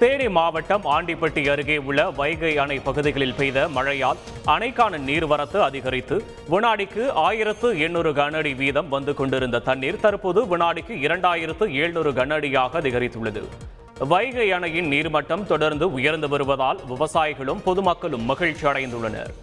தேனி மாவட்டம் ஆண்டிப்பட்டி அருகே உள்ள வைகை அணை பகுதிகளில் பெய்த மழையால் அணைக்கான நீர்வரத்து அதிகரித்து வினாடிக்கு 1800 கனஅடி வீதம் வந்து கொண்டிருந்த தண்ணீர் தற்போது வினாடிக்கு 2700 கனஅடியாக அதிகரித்துள்ளது. வைகை அணையின் நீர்மட்டம் தொடர்ந்து உயர்ந்து வருவதால் விவசாயிகளும் பொதுமக்களும் மகிழ்ச்சி அடைந்துள்ளனர்.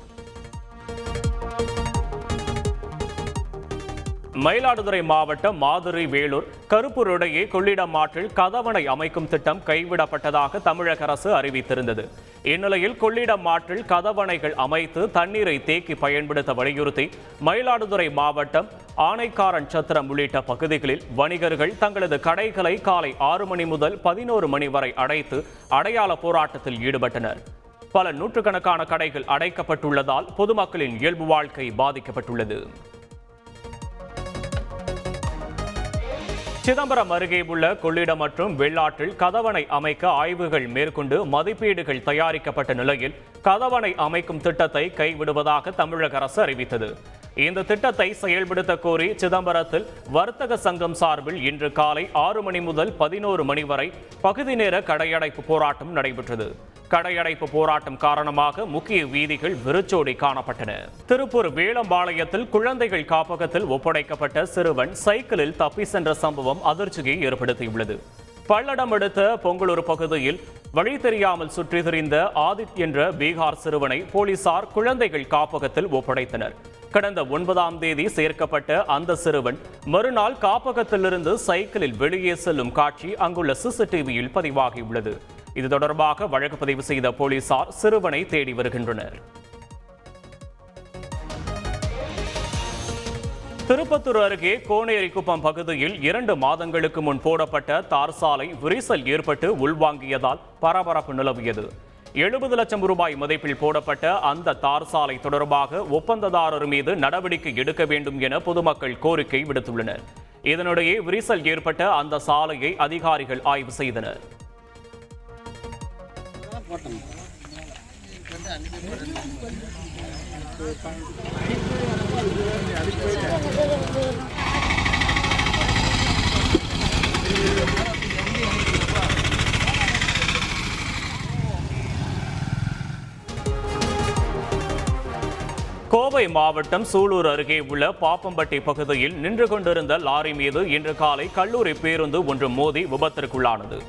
மயிலாடுதுறை மாவட்டம் மாதுரை வேலூர் கருப்பூர் இடையே கொள்ளிடம் ஆற்றில் கதவணை அமைக்கும் திட்டம் கைவிடப்பட்டதாக தமிழக அரசு அறிவித்திருந்தது. இந்நிலையில் கொள்ளிடம் ஆற்றில் கதவணைகள் அமைத்து தண்ணீரை தேக்கி பயன்படுத்த வலியுறுத்தி மயிலாடுதுறை மாவட்டம் ஆனைக்காரன் சத்திரம் உள்ளிட்ட பகுதிகளில் வணிகர்கள் தங்களது கடைகளை காலை 6 மணி முதல் 11 மணி வரை அடைத்து அடையாள போராட்டத்தில் ஈடுபட்டனர். பல நூற்றுக்கணக்கான கடைகள் அடைக்கப்பட்டுள்ளதால் பொதுமக்களின் இயல்பு வாழ்க்கை பாதிக்கப்பட்டுள்ளது. சிதம்பரம் அருகே உள்ள கொள்ளிடம் மற்றும் வெள்ளாற்றில் கதவணை அமைக்க ஆய்வுகள் மேற்கொண்டு மதிப்பீடுகள் தயாரிக்கப்பட்ட நிலையில் கதவணை அமைக்கும் திட்டத்தை கைவிடுவதாக தமிழக அரசு அறிவித்தது. இந்த திட்டத்தை செயல்படுத்த கோரி சிதம்பரத்தில் வர்த்தக சங்கம் சார்பில் இன்று காலை 6 மணி முதல் 11 மணி வரை பகுதி நேர கடையடைப்பு போராட்டம் நடைபெற்றது. கடையடைப்பு போராட்டம் காரணமாக முக்கிய வீதிகள் வெறிச்சோடி காணப்பட்டன. திருப்பூர் வேலம்பாளையத்தில் குழந்தைகள் காப்பகத்தில் ஒப்படைக்கப்பட்ட சிறுவன் சைக்கிளில் தப்பி சென்ற சம்பவம் அதிர்ச்சியை ஏற்படுத்தியுள்ளது. பல்லடம் அடுத்த பொங்கலூர் பகுதியில் வழி தெரியாமல் சுற்றி திரிந்த ஆதித் என்ற பீகார் சிறுவனை போலீசார் குழந்தைகள் காப்பகத்தில் ஒப்படைத்தனர். கடந்த 9ஆம் தேதி சேர்க்கப்பட்ட அந்த சிறுவன் மறுநாள் காப்பகத்திலிருந்து சைக்கிளில் வெளியே செல்லும் காட்சி அங்குள்ள சிசிடிவியில் பதிவாகியுள்ளது. இது தொடர்பாக வழக்கு பதிவு செய்த போலீசார் சிறுவனை தேடி வருகின்றனர். திருப்பத்தூர் அருகே கோனேரிக்குப்பம் பகுதியில் 2 மாதங்களுக்கு முன் போடப்பட்ட தார் சாலை விரிசல் ஏற்பட்டு உள்வாங்கியதால் பரபரப்பு நிலவியது. 70 லட்சம் ரூபாய் மதிப்பில் போடப்பட்ட அந்த தார் சாலை தொடர்பாக ஒப்பந்ததாரர் மீது நடவடிக்கை எடுக்க வேண்டும் என பொதுமக்கள் கோரிக்கை விடுத்துள்ளனர். இதனிடையே விரிசல் ஏற்பட்ட அந்த சாலையை அதிகாரிகள் ஆய்வு செய்தனர். கோவை மாவட்டம் சூலூர் அருகே உள்ள பாப்பம்பட்டி பகுதியில் நின்று கொண்டிருந்த லாரி மீது இன்று காலை கல்லூரி பேருந்து ஒன்று மோதி விபத்திற்குள்ளானது.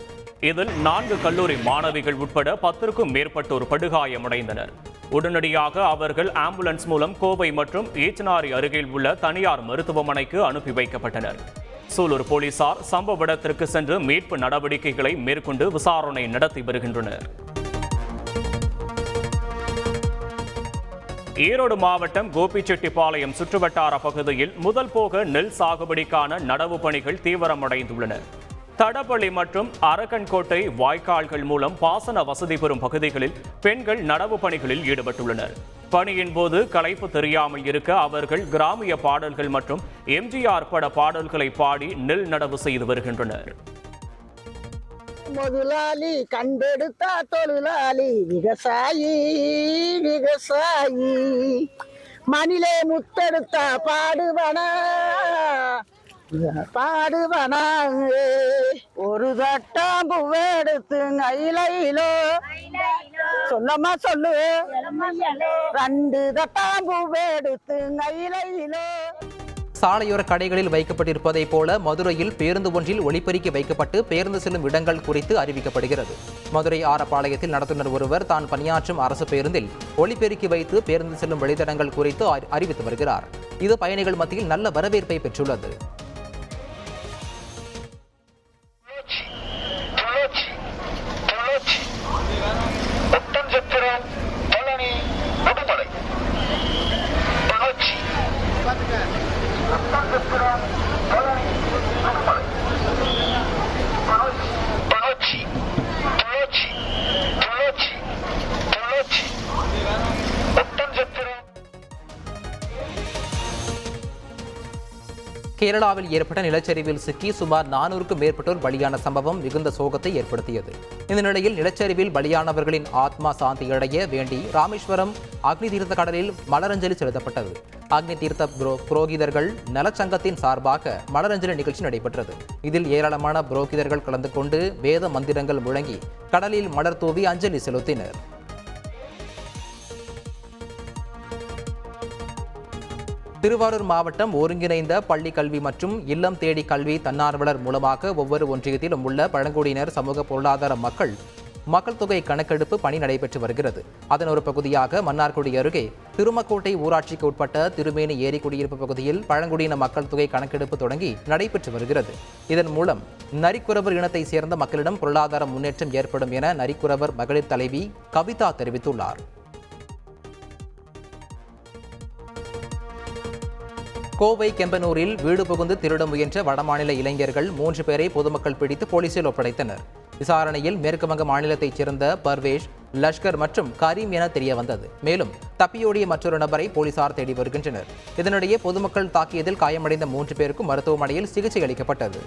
இதில் 4 கல்லூரி மாணவிகள் உட்பட 10க்கும் மேற்பட்டோர் படுகாயமடைந்தனர். உடனடியாக அவர்கள் ஆம்புலன்ஸ் மூலம் கோவை மற்றும் ஈச்சனாரி அருகில் உள்ள தனியார் மருத்துவமனைக்கு அனுப்பி வைக்கப்பட்டனர். சூலூர் போலீசார் சம்பவ இடத்திற்கு சென்று மீட்பு நடவடிக்கைகளை மேற்கொண்டு விசாரணை நடத்தி வருகின்றனர். ஈரோடு மாவட்டம் கோபிச்செட்டிப்பாளையம் சுற்றுவட்டார பகுதியில் முதல் போக நெல் சாகுபடிக்கான நடவு பணிகள் தீவிரமடைந்துள்ளன. தடப்பள்ளி மற்றும் அரக்கன்கோட்டை வாய்க்கால்கள் மூலம் பாசன வசதி பெறும் பகுதிகளில் பெண்கள் நடவு பணிகளில் ஈடுபட்டுள்ளனர். பணியின் போது களைப்பு தெரியாமல் இருக்க அவர்கள் கிராமிய பாடல்கள் மற்றும் எம்ஜிஆர் பட பாடல்களை பாடி நெல் நடவு செய்து வருகின்றனர். முதலாளி கண்டெடுத்தா தொழிலாளி விவசாயி விவசாயி மணிலே முத்தெடுத்தா பாடுவனா ஒரு தட்டாம்பு எடுத்து கையிலோ சொல்லமா சொல்லு 2 தட்டாம்பு எடுத்து கையிலோ. சாலையோர கடைகளில் வைக்கப்பட்டிருப்பதை போல மதுரையில் பேருந்து ஒன்றில் ஒளிபெருக்கி வைக்கப்பட்டு பேருந்து செல்லும் இடங்கள் குறித்து அறிவிக்கப்படுகிறது. மதுரை ஆரப்பாளையத்தில் நடத்துனர் ஒருவர் தான் பணியாற்றும் அரசு பேருந்தில் ஒளிபெருக்கி வைத்து பேருந்து செல்லும் வழித்தடங்கள் குறித்து அறிவித்து வருகிறார். இது பயணிகள் மத்தியில் நல்ல வரவேற்பை பெற்றுள்ளது. கேரளாவில் ஏற்பட்ட நிலச்சரிவில் சிக்கி சுமார் 400க்கும் மேற்பட்டோர் பலியான சம்பவம் மிகுந்த சோகத்தை ஏற்படுத்தியது. இந்த நிலையில் நிலச்சரிவில் பலியானவர்களின் ஆத்மா சாந்தி அடைய வேண்டி ராமேஸ்வரம் அக்னி தீர்த்த கடலில் மலரஞ்சலி செலுத்தப்பட்டது. அக்னி தீர்த்த புரோகிதர்கள் நலச்சங்கத்தின் சார்பாக மலரஞ்சலி நிகழ்ச்சி நடைபெற்றது. இதில் ஏராளமான புரோகிதர்கள் கலந்து கொண்டு வேத மந்திரங்கள் முழங்கி கடலில் மலர் தூவி அஞ்சலி செலுத்தினர். திருவாரூர் மாவட்டம் ஒருங்கிணைந்த பள்ளி கல்வி மற்றும் இல்லம் தேடி கல்வி தன்னார்வலர் மூலமாக ஒவ்வொரு ஒன்றியத்திலும் உள்ள பழங்குடியினர் சமூக பொருளாதார மக்கள் தொகை கணக்கெடுப்பு பணி நடைபெற்று வருகிறது. அதன் ஒரு பகுதியாக மன்னார்குடி அருகே திருமக்கோட்டை ஊராட்சிக்கு உட்பட்ட திருமேனி ஏரி குடியிருப்பு பகுதியில் பழங்குடியின மக்கள் தொகை கணக்கெடுப்பு தொடங்கி நடைபெற்று வருகிறது. இதன் மூலம் நரிக்குறவர் இனத்தை சேர்ந்த மக்களிடம் பொருளாதார முன்னேற்றம் ஏற்படும் என நரிக்குறவர் மகளிர் தலைவி கவிதா தெரிவித்துள்ளார். கோவை கெம்பனூரில் வீடு புகுந்து திருட முயன்ற வடமாநில இளைஞர்கள் 3 பேரை பொதுமக்கள் பிடித்து போலீசில் ஒப்படைத்தனர். விசாரணையில் மேற்குவங்க மாநிலத்தைச் சேர்ந்த பர்வேஷ், லஷ்கர் மற்றும் கரீம் என தெரிய வந்தது. மேலும் தப்பியோடிய மற்றொரு நபரை போலீசார் தேடி வருகின்றனர். இதனிடையே பொதுமக்கள் தாக்கியதில் காயமடைந்த 3 பேருக்கும் மருத்துவமனையில் சிகிச்சை அளிக்கப்பட்டது.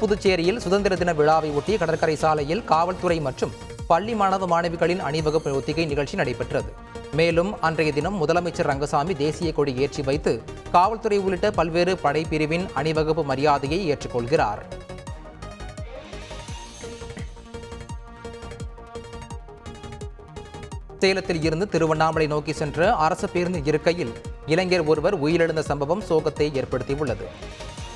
புதுச்சேரியில் சுதந்திர தின விழாவை ஒட்டி கடற்கரை சாலையில் காவல்துறை மற்றும் பள்ளி மாணவ மாணவிகளின் அணிவகுப்பு ஒத்திகை நிகழ்ச்சி நடைபெற்றது. மேலும் அன்றைய தினம் முதலமைச்சர் ரங்கசாமி தேசிய கொடி ஏற்றி வைத்து காவல்துறை உள்ளிட்ட பல்வேறு படைப்பிரிவின் அணிவகுப்பு மரியாதையை ஏற்றுக்கொள்கிறார். சேலத்தில் இருந்து திருவண்ணாமலை நோக்கி சென்ற அரசு பேருந்து இருக்கையில் இளைஞர் ஒருவர் உயிரிழந்த சம்பவம் சோகத்தை ஏற்படுத்தியுள்ளது.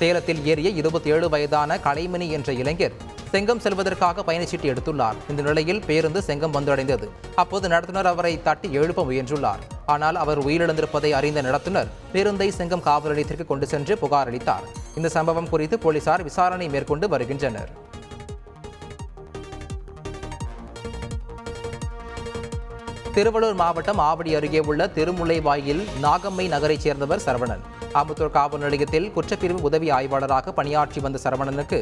சேலத்தில் ஏறிய 27 வயதான கலைமணி என்ற இளைஞர் செங்கம் செல்வதற்காக பயணச்சீட்டு எடுத்துள்ளார். இந்த நிலையில் பேருந்து செங்கம் வந்தடைந்தது. அப்போது நடத்துனர் அவரை தட்டி எழுப்ப முயன்றுள்ளார். ஆனால் அவர் உயிரிழந்திருப்பதை அறிந்த நடத்துனர் பேருந்தை செங்கம் காவல் நிலையத்திற்கு கொண்டு சென்று புகார் அளித்தார். இந்த சம்பவம் குறித்து போலீசார் விசாரணை மேற்கொண்டு வருகின்றனர். திருவள்ளூர் மாவட்டம் ஆவடி அருகே உள்ள திருமுல்லைவாயில் நாகம்மை நகரைச் சேர்ந்தவர் சரவணன். ஆம்பத்தூர் காவல் நிலையத்தில் குற்றப்பிரிவு உதவி ஆய்வாளராக பணியாற்றி வந்த சரவணனுக்கு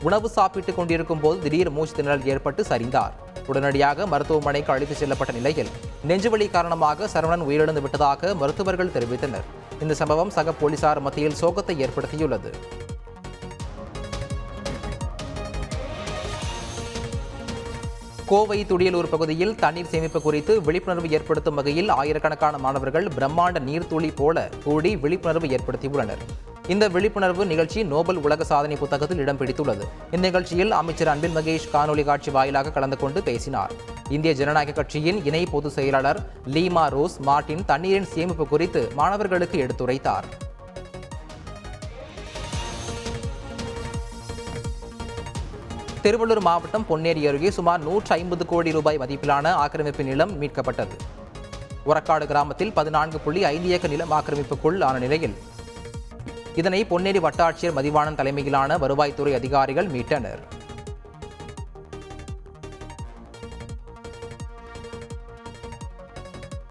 உணவு சாப்பிட்டுக் கொண்டிருக்கும் போது திடீர் மூச்சு திணறல் ஏற்பட்டு சரிந்தார். உடனடியாக மருத்துவமனைக்கு அழைத்துச் செல்லப்பட்ட நிலையில் நெஞ்சுவலி காரணமாக சரவணன் உயிரிழந்து விட்டதாக மருத்துவர்கள் தெரிவித்தனர். இந்த சம்பவம் சக போலீசார் மத்தியில் சோகத்தை ஏற்படுத்தியுள்ளது. கோவை துடியலூர் பகுதியில் தண்ணீர் சேமிப்பு குறித்து விழிப்புணர்வு ஏற்படுத்தும் வகையில் ஆயிரக்கணக்கான மாணவர்கள் பிரம்மாண்ட நீர்த்துளி போல கூடி விழிப்புணர்வு ஏற்படுத்தியுள்ளனர். இந்த விழிப்புணர்வு நிகழ்ச்சி நோபல் உலக சாதனை புத்தகத்தில் இடம் பிடித்துள்ளது. இந்நிகழ்ச்சியில் அமைச்சர் அன்பில் மகேஷ் காணொலி காட்சி வாயிலாக கலந்து கொண்டு பேசினார். இந்திய ஜனநாயக கட்சியின் இணை பொதுச் செயலாளர் லீமா ரோஸ் மார்டின் தண்ணீரின் சேமிப்பு குறித்து மாணவர்களுக்கு எடுத்துரைத்தார். திருவள்ளூர் மாவட்டம் பொன்னேரி அருகே சுமார் 150 கோடி ரூபாய் மதிப்பிலான ஆக்கிரமிப்பு நிலம் மீட்கப்பட்டது. உரக்காடு கிராமத்தில் 14.5 ஏக்கர் நிலம் ஆக்கிரமிப்புக்குள் ஆன நிலையில் இதனை பொன்னேரி வட்டாட்சியர் மதிவாணன் தலைமையிலான வருவாய்த்துறை அதிகாரிகள் மீட்டனர்.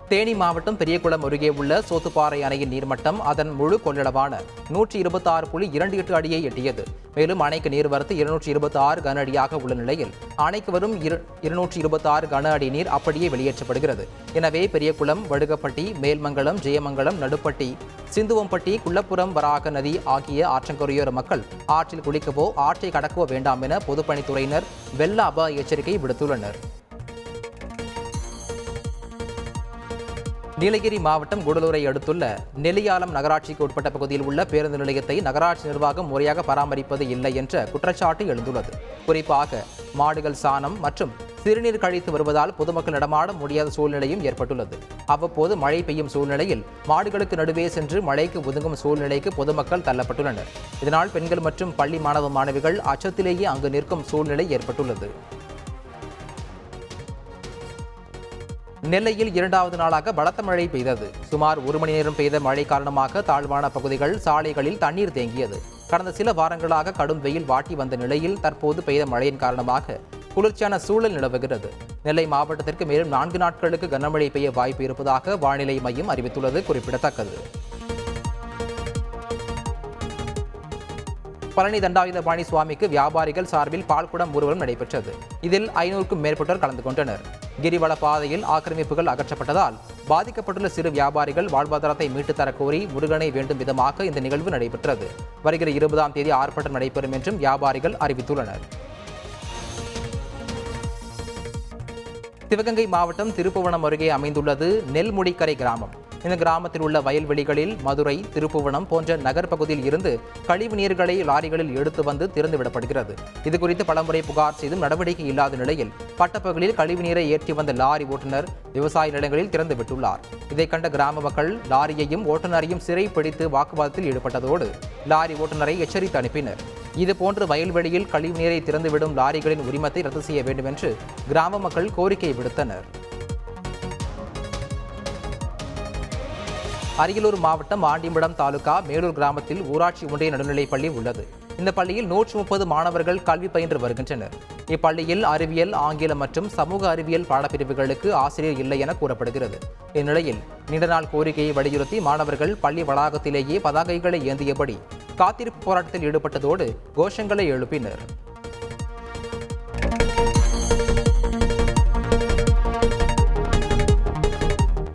தேனி மாவட்டம் பெரியகுளம் அருகே உள்ள சோத்துப்பாறை அணையின் நீர்மட்டம் அதன் முழு கொள்ளளவான 126.28 அடியை எட்டியது. மேலும் அணைக்கு நீர்வரத்து 226 கன அடியாக உள்ள நிலையில் அணைக்கு வரும் 226 கன அடி நீர் அப்படியே வெளியேற்றப்படுகிறது. எனவே பெரியகுளம், வடுகப்பட்டி, மேல்மங்கலம், ஜெயமங்கலம், நடுப்பட்டி, சிந்துவம்பட்டி, குள்ளப்புறம் வராக நதி ஆகிய ஆற்றங்கரையோர மக்கள் ஆற்றில் குளிக்கவோ ஆற்றை கடக்கவோ வேண்டாம் என பொதுப்பணித்துறையினர் வெள்ள அபாய எச்சரிக்கை விடுத்துள்ளனர். நீலகிரி மாவட்டம் கூடலூரை அடுத்துள்ள நெல்லியாலம் நகராட்சிக்கு உட்பட்ட பகுதியில் உள்ள பேருந்து நிலையத்தை நகராட்சி நிர்வாகம் முறையாக பராமரிப்பது இல்லை என்ற குற்றச்சாட்டு எழுந்துள்ளது. குறிப்பாக மாடுகள் சாணம் மற்றும் சிறுநீர் கழித்து வருவதால் பொதுமக்கள் நடமாட முடியாத சூழ்நிலையும் ஏற்பட்டுள்ளது. அவ்வப்போது மழை பெய்யும் சூழ்நிலையில் மாடுகளுக்கு நடுவே சென்று மழைக்கு ஒதுங்கும் சூழ்நிலைக்கு பொதுமக்கள் தள்ளப்பட்டுள்ளனர். இதனால் பெண்கள் மற்றும் பள்ளி மாணவ மாணவிகள் அச்சத்திலேயே அங்கு நிற்கும் சூழ்நிலை ஏற்பட்டுள்ளது. நெல்லையில் 2வது நாளாக பலத்த மழை பெய்தது. சுமார் 1 மணி நேரம் பெய்த மழை காரணமாக தாழ்வான பகுதிகள், சாலைகளில் தண்ணீர் தேங்கியது. கடந்த சில வாரங்களாக கடும் வெயில் வாட்டி வந்த நிலையில் தற்போது பெய்த மழையின் காரணமாக குளிர்ச்சியான சூழல் நிலவுகிறது. நெல்லை மாவட்டத்திற்கு மேலும் 4 நாட்களுக்கு கனமழை பெய்ய வாய்ப்பு இருப்பதாக வானிலை மையம் அறிவித்துள்ளது குறிப்பிடத்தக்கது. பழனி தண்டாயுதபாணி சுவாமிக்கு வியாபாரிகள் சார்பில் பால்குடம் ஊர்வலம் நடைபெற்றது. இதில் 500க்கும் மேற்பட்டோர் கலந்து கொண்டனர். கிரிவல பாதையில் ஆக்கிரமிப்புகள் அகற்றப்பட்டதால் பாதிக்கப்பட்டுள்ள சிறு வியாபாரிகள் வாழ்வாதாரத்தை மீட்டுத் தரக் கோரி முருகனை வேண்டும் விதமாக இந்த நிகழ்வு நடைபெற்றது. வருகிற 20ஆம் தேதி ஆர்ப்பாட்டம் நடைபெறும் என்றும் வியாபாரிகள் அறிவித்துள்ளனர். சிவகங்கை மாவட்டம் திருப்புவனம் அருகே அமைந்துள்ளது நெல்முடிக்கரை கிராமம். இந்த கிராமத்தில் உள்ள வயல்வெளிகளில் மதுரை, திருப்புவனம் போன்ற நகர் பகுதியில் இருந்து கழிவு நீர்களை லாரிகளில் எடுத்து வந்து திறந்துவிடப்படுகிறது. இதுகுறித்து பலமுறை புகார் செய்தும் நடவடிக்கை இல்லாத நிலையில் பட்டப்பகலில் கழிவு நீரை ஏற்றி வந்த லாரி ஓட்டுநர் விவசாய நிலங்களில் திறந்து விட்டுள்ளார். இதை கண்ட கிராம மக்கள் லாரியையும் ஓட்டுநரையும் சிறை பிடித்து வாக்குவாதத்தில் ஈடுபட்டதோடு லாரி ஓட்டுநரை எச்சரித்து அனுப்பினர். இதுபோன்று வயல்வெளியில் கழிவு நீரை திறந்துவிடும் லாரிகளின் உரிமத்தை ரத்து செய்ய வேண்டும் என்று கிராம மக்கள் கோரிக்கை விடுத்தனர். அரியலூர் மாவட்டம் ஆண்டிமடம் தாலுகா மேலூர் கிராமத்தில் ஊராட்சி ஒன்றிய நடுநிலைப் பள்ளி உள்ளது. இந்த பள்ளியில் 130 மாணவர்கள் கல்வி பயின்று வருகின்றனர். இப்பள்ளியில் அறிவியல், ஆங்கிலம் மற்றும் சமூக அறிவியல் பாடப்பிரிவுகளுக்கு ஆசிரியர் இல்லை என கூறப்படுகிறது. இந்நிலையில் நீண்ட நாள் கோரிக்கையை வலியுறுத்தி மாணவர்கள் பள்ளி வளாகத்திலேயே பதாகைகளை ஏந்தியபடி காத்திருப்பு போராட்டத்தில் ஈடுபட்டதோடு கோஷங்களை எழுப்பினர்.